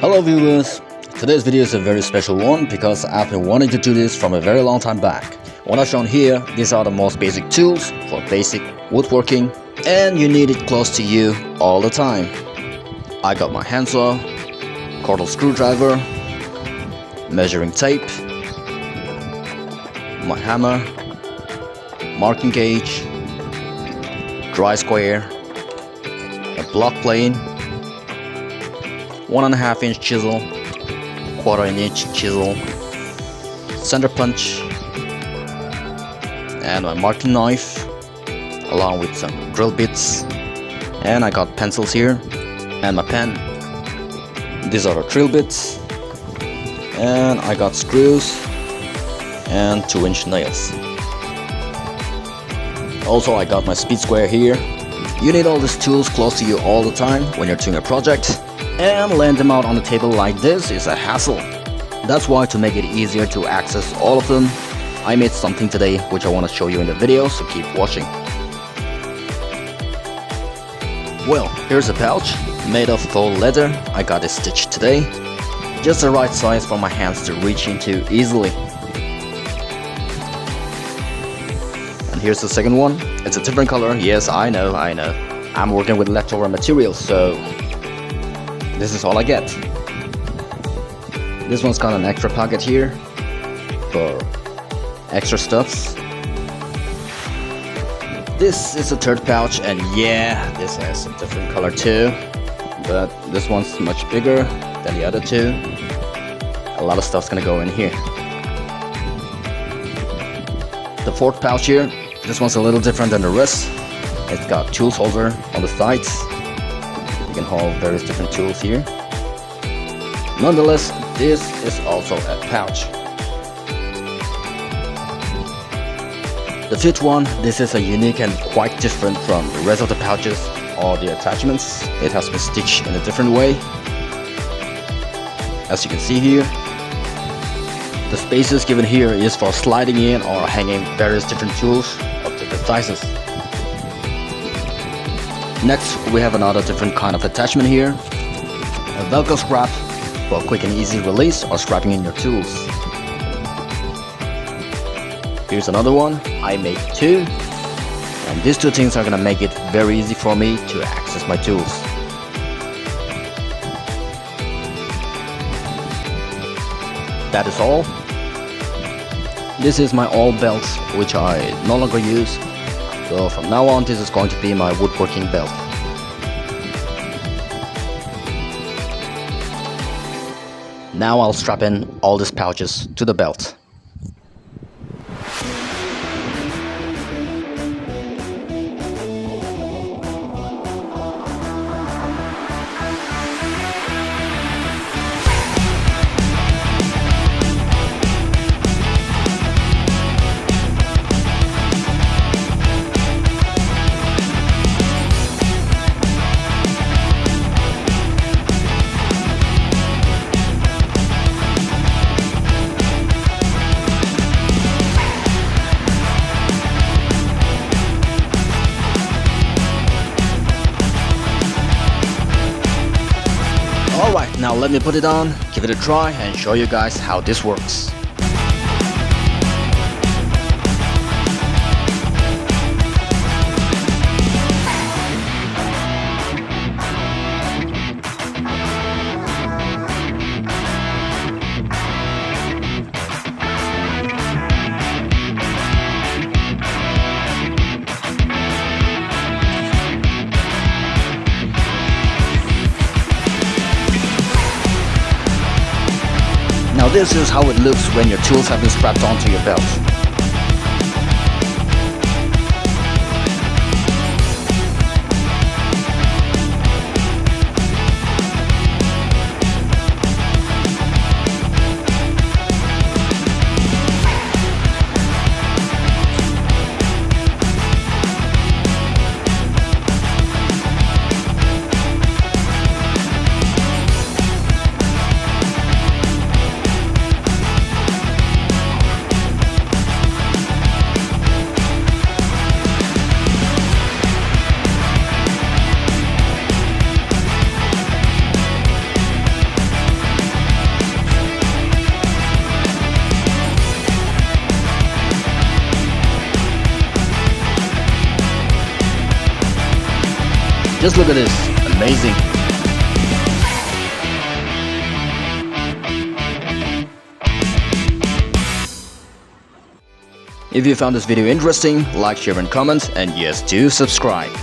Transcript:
Hello viewers, today's video is a very special one because I've been wanting to do this from a very long time back. What I've shown here, these are the most basic tools for basic woodworking and you need it close to you all the time. I got my handsaw, cordless screwdriver, measuring tape, my hammer, marking gauge, dry square, a block plane, 1.5 inch chisel, 1/4 inch chisel, center punch, and my marking knife, along with some drill bits, and I got pencils here, and my pen. These are the drill bits, and I got screws and 2-inch nails. Also, I got my speed square here. You need all these tools close to you all the time when you're doing a project, and laying them out on the table like this is a hassle. That's why, to make it easier to access all of them, I made something today which I want to show you in the video, so keep watching. Well, here's a pouch made of faux leather. I got it stitched today, just the right size for my hands to reach into easily. And here's the second one. It's a different color. Yes, I know. I'm working with leftover materials, so this is all I get. This one's got an extra pocket here for extra stuffs. This is a third pouch, and yeah, this has a different color too, but this one's much bigger than the other two. A lot of stuff's gonna go in here. The fourth pouch here, this one's a little different than the rest. It's got tools holder on the sides. You can hold various different tools here. Nonetheless, this is also a pouch. The fifth one, this is a unique and quite different from the rest of the pouches or the attachments. It has been stitched in a different way. As you can see here, the spaces given here is for sliding in or hanging various different tools of different sizes. Next, we have another different kind of attachment here, a Velcro strap for quick and easy release or strapping in your tools. Here's another one. I made two, and these two things are gonna make it very easy for me to access my tools. That is all. This is my all belt, which I no longer use. So from now on, this is going to be my woodworking belt. Now I'll strap in all these pouches to the belt. Alright, now let me put it on, give it a try, and show you guys how this works. Now this is how it looks when your tools have been strapped onto your belt. Just look at this, amazing. If you found this video interesting, like, share and comment, and yes, do subscribe.